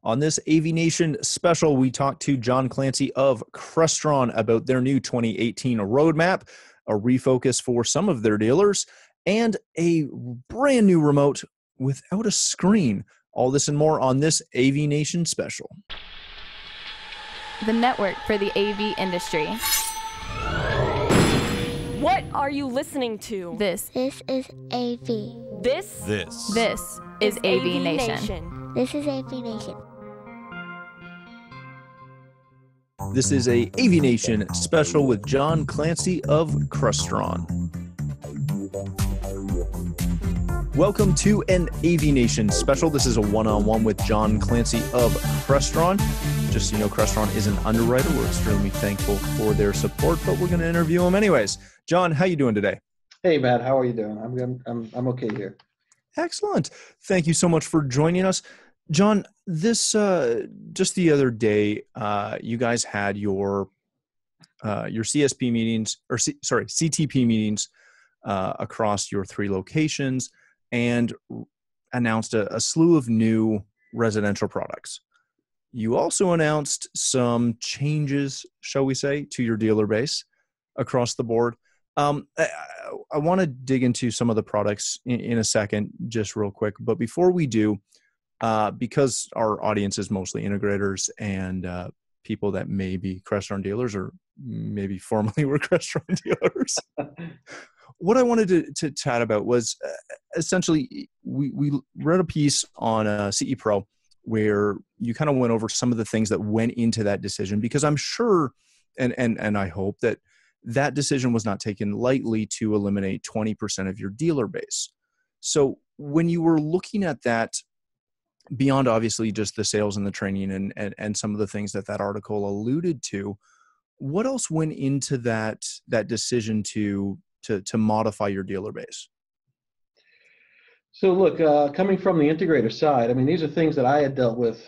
On this AVNation special, we talked to John Clancy of Crestron about their new 2018 roadmap, a refocus for some of their dealers, and a brand new remote without a screen. All this and more on this AVNation special. The network for the AV industry. What are you listening to? This is AV. This is AVNation. This is AVNation. This is a AVNation special with John Clancy of Crestron. Welcome to an AVNation special. This is a one-on-one with John Clancy of Crestron. Just so you know, Crestron is an underwriter. We're extremely thankful for their support, but we're going to interview him anyways. John, how you doing today? Hey, Matt. How are you doing? I'm okay here. Excellent. Thank you so much for joining us. John, this just the other day, you guys had your CSP meetings, or CTP meetings across your 3 locations, and announced a slew of new residential products. You also announced some changes, shall we say, to your dealer base across the board. I want to dig into some of the products in a second, just real quick. But before we do, because our audience is mostly integrators and people that may be Crestron dealers or maybe formerly were Crestron dealers, what I wanted to chat about was essentially we read a piece on CE Pro where you kind of went over some of the things that went into that decision, because I'm sure and I hope that decision was not taken lightly to eliminate 20% of your dealer base. So when you were looking at that, beyond obviously just the sales and the training and some of the things that article alluded to, what else went into that decision to modify your dealer base? So look, coming from the integrator side, I mean, these are things that I had dealt with,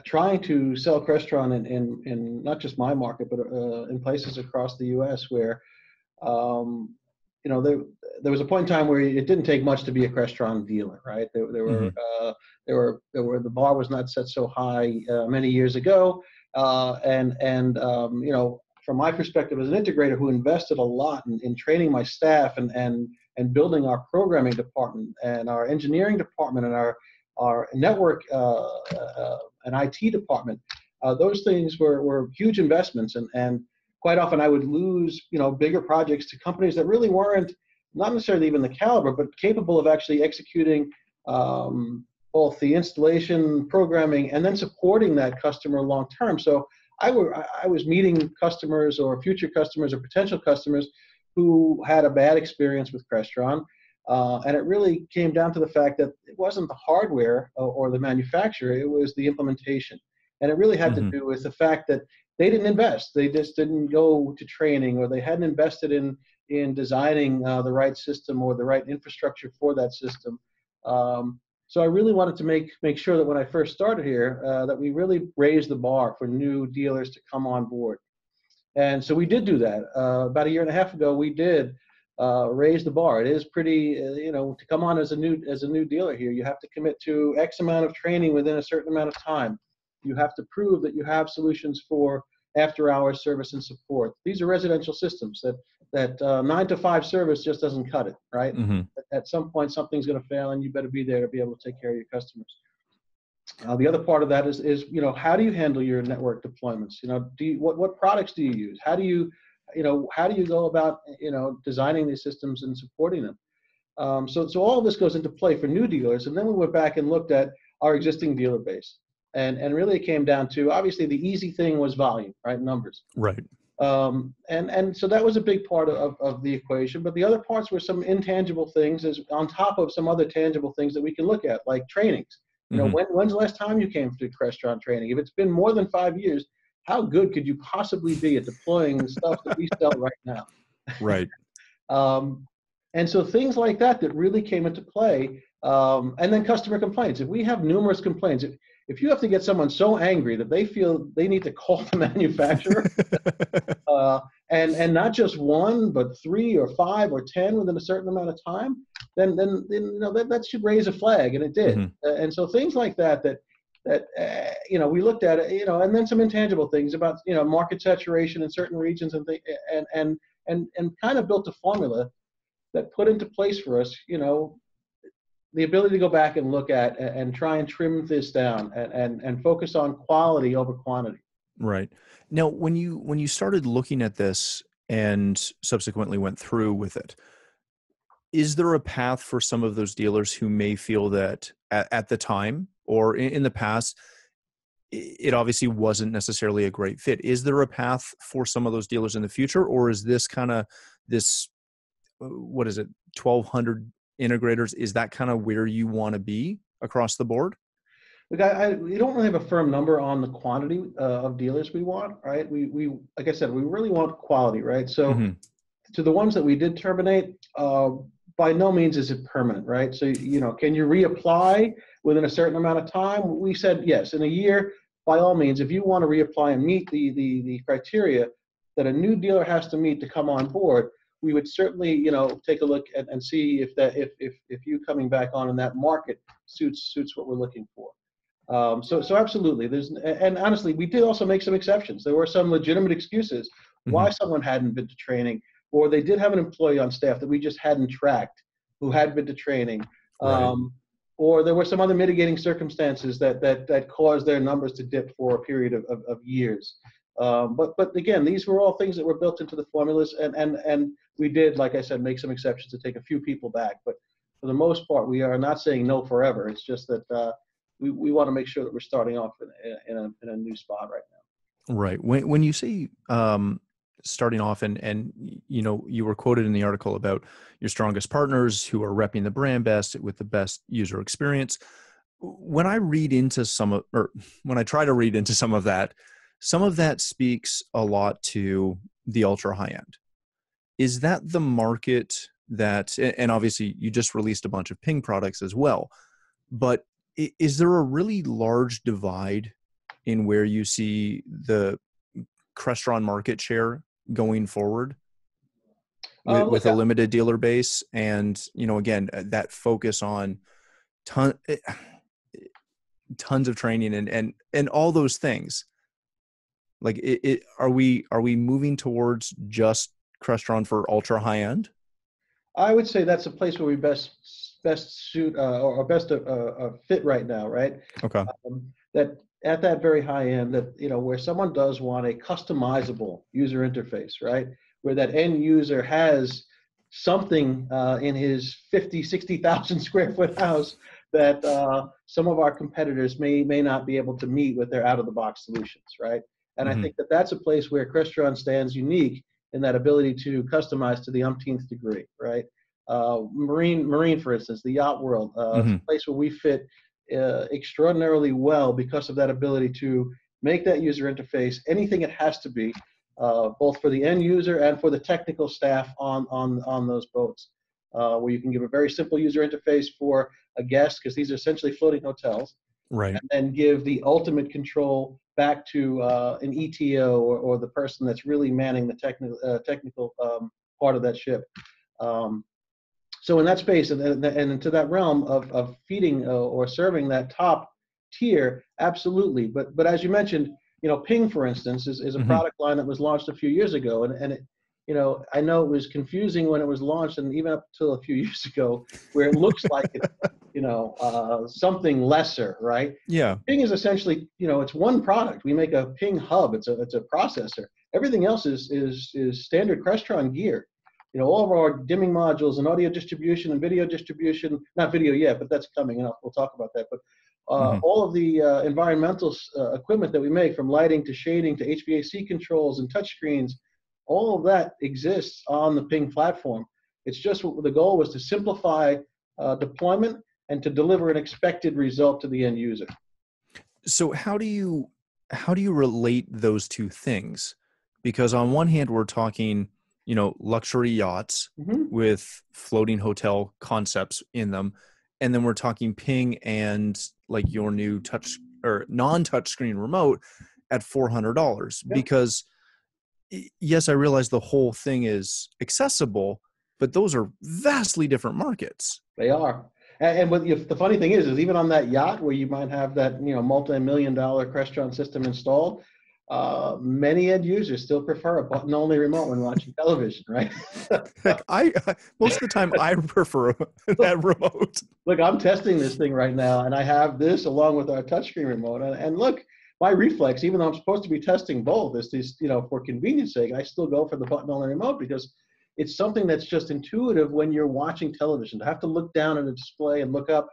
trying to sell Crestron in not just my market, but in places across the U.S. where, there was a point in time where it didn't take much to be a Crestron dealer, right? The bar was not set so high many years ago, from my perspective as an integrator who invested a lot in training my staff and building our programming department and our engineering department and our network and IT department, those things were huge investments, and quite often I would lose bigger projects to companies that really weren't not necessarily even the caliber, but capable of actually executing both the installation, programming, and then supporting that customer long term. So I was meeting customers or future customers or potential customers who had a bad experience with Crestron, and it really came down to the fact that it wasn't the hardware or the manufacturer, it was the implementation. And it really had to do with the fact that they didn't invest. They just didn't go to training, or they hadn't invested in designing the right system or the right infrastructure for that system. So I really wanted to make sure that when I first started here, that we really raised the bar for new dealers to come on board. And so we did do that. About a year and a half ago, we did raise the bar. It is pretty, to come on as a new dealer here, you have to commit to X amount of training within a certain amount of time. You have to prove that you have solutions for after-hours service and support. These are residential systems that 9 to 5 service just doesn't cut it, right? At some point, something's going to fail, and you better be there to be able to take care of your customers. The other part of that is how do you handle your network deployments? What products do you use? How do you go about designing these systems and supporting them? So all of this goes into play for new dealers, and then we went back and looked at our existing dealer base. And really it came down to, obviously the easy thing was volume, right? Numbers. Right. And so that was a big part of the equation, but the other parts were some intangible things as on top of some other tangible things that we can look at, like trainings. When's the last time you came to Crestron training? If it's been more than 5 years, how good could you possibly be at deploying the stuff that we sell right now? Right. And so things like that really came into play And then customer complaints. If we have numerous complaints, if you have to get someone so angry that they feel they need to call the manufacturer, and not just one, but 3 or 5 or 10 within a certain amount of time, then that should raise a flag, and it did. Mm-hmm. And so things like that we looked at it, and then some intangible things about market saturation in certain regions and kind of built a formula that put into place for us, the ability to go back and look at and try and trim this down and focus on quality over quantity. Right. Now, when you started looking at this and subsequently went through with it, is there a path for some of those dealers who may feel that at the time or in the past, it obviously wasn't necessarily a great fit? Is there a path for some of those dealers in the future, or is this kind of what is it, 1,200 integrators? Is that kind of where you want to be across the board? Look, we don't really have a firm number on the quantity of dealers we want, right? We like I said, we really want quality, right? So to the ones that we did terminate, by no means is it permanent, right? So, can you reapply within a certain amount of time? We said yes, in a year, by all means. If you want to reapply and meet the criteria that a new dealer has to meet to come on board, we would certainly, take a look and see if you coming back on in that market suits what we're looking for. So absolutely, and honestly, we did also make some exceptions. There were some legitimate excuses why someone hadn't been to training, or they did have an employee on staff that we just hadn't tracked who had been to training, Right. Or there were some other mitigating circumstances that caused their numbers to dip for a period of years. But again, these were all things that were built into the formulas, and we did, like I said, make some exceptions to take a few people back. But for the most part, we are not saying no forever. It's just that we want to make sure that we're starting off in a new spot right now. Right. When you say starting off, and you were quoted in the article about your strongest partners who are repping the brand best with the best user experience. When I read into when I try to read into some of that speaks a lot to the ultra high end. Is that the market that, and obviously you just released a bunch of Ping products as well, but is there a really large divide in where you see the Crestron market share going forward with a limited dealer base? And, again, that focus on tons of training and all those things. Like, are we moving towards just Crestron for ultra high end? I would say that's a place where we best suit or best fit right now, right? Okay. That at that very high end, that where someone does want a customizable user interface, right? Where that end user has something in his 60,000 square foot house that some of our competitors may not be able to meet with their out-of-the-box solutions, right? And I think that's a place where Crestron stands unique in that ability to customize to the umpteenth degree, right? Marine, for instance, the yacht world, it's a place where we fit extraordinarily well because of that ability to make that user interface anything it has to be, both for the end user and for the technical staff on those boats, where you can give a very simple user interface for a guest, because these are essentially floating hotels, right? And then give the ultimate control back to an ETO or the person that's really manning the technical part of that ship. So in that space and into that realm of feeding or serving that top tier, absolutely. But as you mentioned, Ping, for instance, is a product line that was launched a few years ago, and it, I know it was confusing when it was launched, and even up till a few years ago, where it looks like it's something lesser, right? Yeah. Ping is essentially, it's one product. We make a Ping hub. It's a processor. Everything else is standard Crestron gear. All of our dimming modules and audio distribution and video distribution, not video yet, but that's coming, and we'll talk about that. But all of the environmental equipment that we make, from lighting to shading to HVAC controls and touchscreens, all of that exists on the Ping platform. It's just the goal was to simplify deployment and to deliver an expected result to the end user. So how do you relate those two things? Because on one hand, we're talking, luxury yachts with floating hotel concepts in them. and then we're talking Ping and like your new touch or non-touch screen remote at $400. Yeah. Because yes, I realize the whole thing is accessible, but those are vastly different markets. They are. And what the funny thing is even on that yacht where you might have that, multi-million-dollar Crestron system installed, many end users still prefer a button-only remote when watching television, right? Heck, I most of the time I prefer that remote. Look, I'm testing this thing right now, and I have this along with our touchscreen remote. And look, my reflex, even though I'm supposed to be testing both, is for convenience sake, I still go for the button-only remote because it's something that's just intuitive when you're watching television. To have to look down at a display and look up,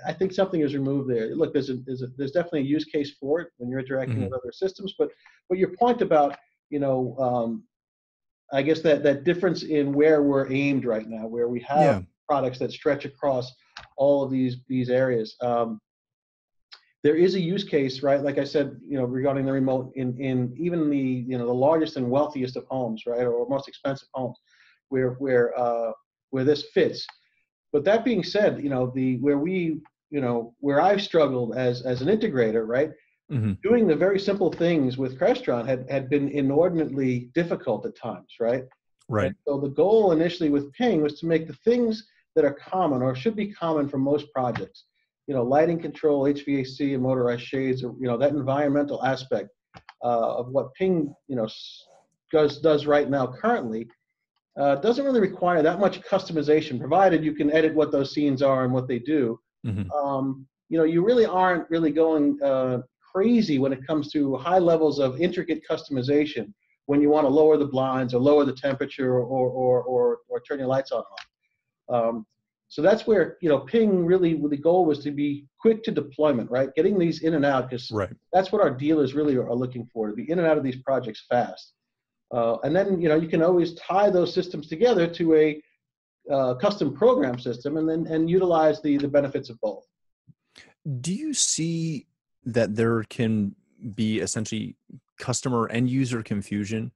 I think something is removed there. Look, there's definitely a use case for it when you're interacting with other systems. But your point about, I guess that difference in where we're aimed right now, where we have products that stretch across all of these areas. There is a use case, right? Like I said, regarding the remote in even the the largest and wealthiest of homes, right, or most expensive homes, where this fits. But that being said, where I've struggled as an integrator, right, doing the very simple things with Crestron had been inordinately difficult at times, right? Right. And so the goal initially with Ping was to make the things that are common or should be common for most projects. Lighting control, HVAC, and motorized shades, or that environmental aspect of what Ping, does right now currently, doesn't really require that much customization, provided you can edit what those scenes are and what they do. You really aren't really going crazy when it comes to high levels of intricate customization when you want to lower the blinds or lower the temperature or turn your lights on and off. So that's where, Ping really, the goal was to be quick to deployment, right? Getting these in and out, because that's what our dealers really are looking for, to be in and out of these projects fast. And then, you can always tie those systems together to a custom program system and utilize the benefits of both. Do you see that there can be essentially customer and user confusion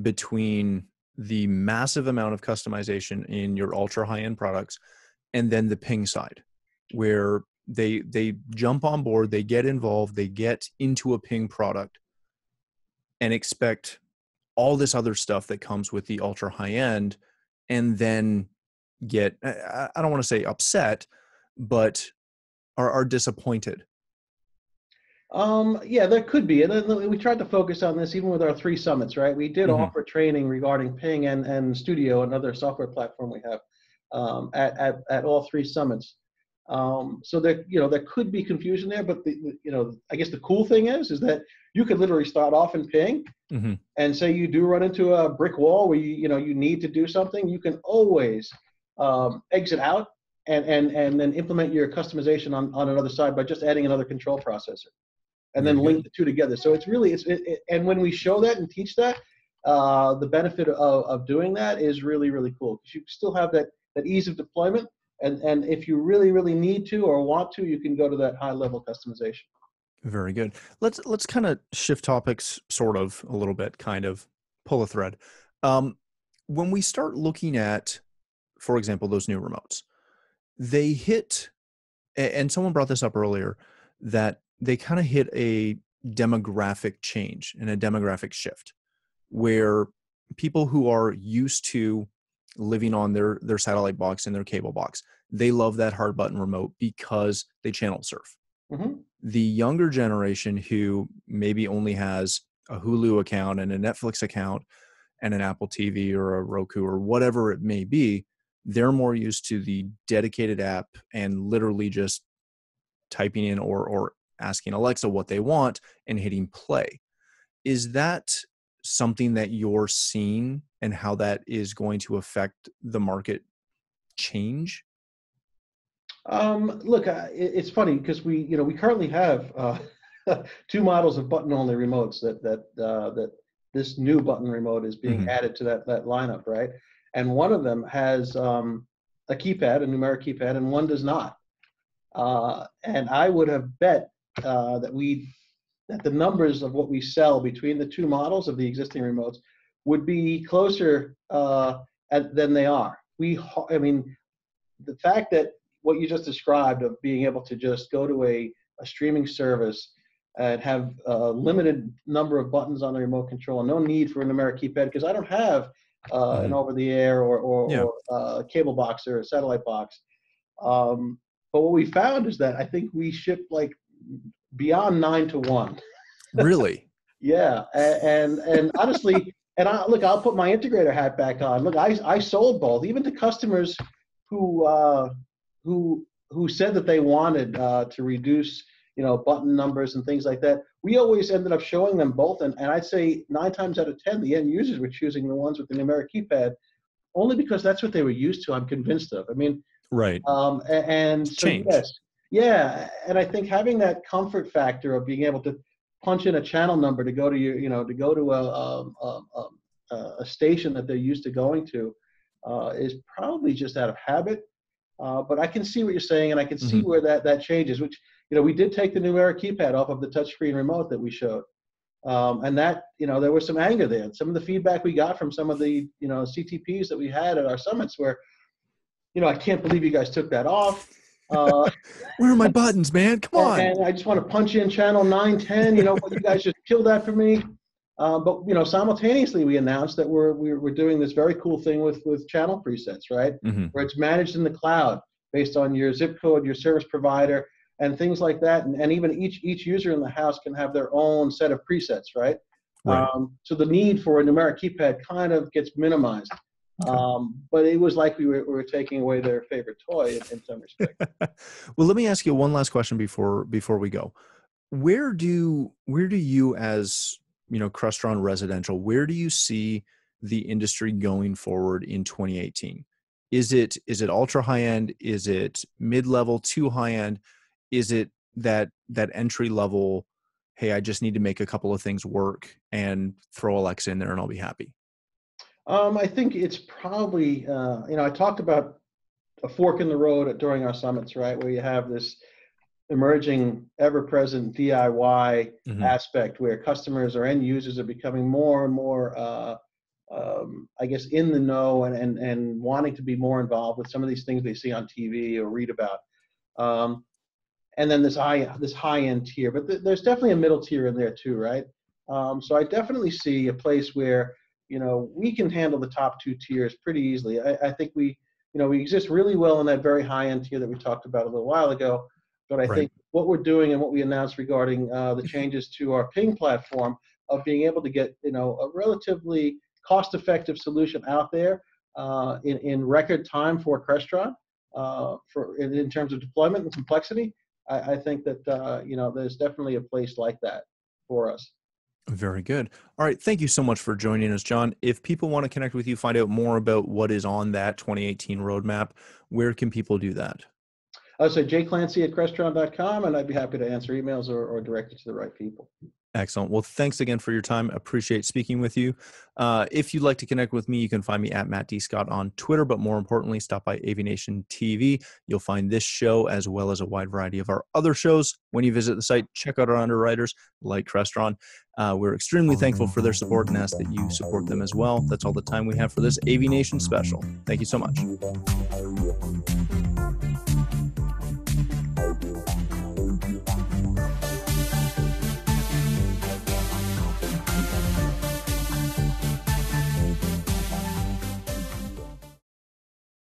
between the massive amount of customization in your ultra high-end products and then the Ping side, where they jump on board, they get involved, they get into a Ping product and expect all this other stuff that comes with the ultra high end, and then get, I don't want to say upset, but are disappointed? Yeah, there could be. And we tried to focus on this even with our 3 summits, right? We did offer training regarding Ping and Studio, another software platform we have, at all 3 summits. So there could be confusion there, but I guess the cool thing is that you could literally start off in Ping and say you do run into a brick wall where you need to do something. You can always exit out and then implement your customization on another side by just adding another control processor, and then link the 2 together. So it's really, and when we show that and teach that, the benefit of doing that is really, really cool, because you still have that ease of deployment. And if you really, really need to or want to, you can go to that high level customization. Very good. Let's kind of shift topics, sort of a little bit, kind of pull a thread. When we start looking at, for example, those new remotes, they hit, and someone brought this up earlier, that they kind of hit a demographic change and a demographic shift, where people who are used to living on their satellite box and their cable box, they love that hard button remote because they channel surf. The younger generation, who maybe only has a Hulu account and a Netflix account and an Apple TV or a Roku or whatever it may be, they're more used to the dedicated app and literally just typing in or asking Alexa what they want and hitting play. Is that something that you're seeing, and how that is going to affect the market change? Look, it's funny because we currently have 2 models of button-only remotes that this new button remote is being added to that lineup, right? And one of them has a keypad, a numeric keypad, and one does not. And I would have bet that the numbers of what we sell between the 2 models of the existing remotes would be closer than they are. The fact that what you just described of being able to just go to a streaming service and have a limited number of buttons on the remote control and no need for a numeric keypad, because I don't have an over-the-air or a cable box or a satellite box. But what we found is that I think we shipped like beyond 9 to 1. Really? Yeah, and honestly, I'll put my integrator hat back on. Look, I sold both, even to customers who said that they wanted to reduce, button numbers and things like that. We always ended up showing them both, and I'd say 9 times out of 10, the end users were choosing the ones with the numeric keypad, only because that's what they were used to. I'm convinced of. I mean, right. And so change. Yes, yeah, and I think having that comfort factor of being able to punch in a channel number to go to a station that they're used to going to is probably just out of habit. But I can see what you're saying, and I can see where that changes, which, we did take the numeric keypad off of the touchscreen remote that we showed. And that, there was some anger there. And some of the feedback we got from some of the, CTPs that we had at our summits were, I can't believe you guys took that off. Where are my buttons, man? Come on. And I just want to punch in channel 9, 10, but you guys just killed that for me. But simultaneously we announced that we're doing this very cool thing with channel presets, right? Where it's managed in the cloud based on your zip code, your service provider, and things like that. And even each user in the house can have their own set of presets, right? So the need for a numeric keypad kind of gets minimized. Okay. But it was like we were taking away their favorite toy in some respect. Well, let me ask you one last question before we go. Where do you, as Crestron Residential, where do you see the industry going forward in 2018? Is it ultra high end? Is it mid-level to high end? Is it that entry level, hey, I just need to make a couple of things work and throw Alexa in there and I'll be happy? I think it's probably, I talked about a fork in the road during our summits, right? Where you have this emerging, ever-present DIY aspect where customers or end users are becoming more and more, I guess, in the know and wanting to be more involved with some of these things they see on TV or read about. And then this high-end tier, but there's definitely a middle tier in there too, right? So I definitely see a place where we can handle the top 2 tiers pretty easily. I think we exist really well in that very high-end tier that we talked about a little while ago. But I think what we're doing and what we announced regarding the changes to our ping platform of being able to get a relatively cost-effective solution out there in record time for Crestron in terms of deployment and complexity, I think that there's definitely a place like that for us. Very good. All right. Thank you so much for joining us, John. If people want to connect with you, find out more about what is on that 2018 roadmap, where can people do that? So jclancy@crestron.com, and I'd be happy to answer emails or direct it to the right people. Excellent. Well, thanks again for your time. Appreciate speaking with you. If you'd like to connect with me, you can find me at Matt D. Scott on Twitter, but more importantly, stop by AVNation TV. You'll find this show as well as a wide variety of our other shows. When you visit the site, check out our underwriters like Crestron. We're extremely thankful for their support and ask that you support them as well. That's all the time we have for this AVNation special. Thank you so much.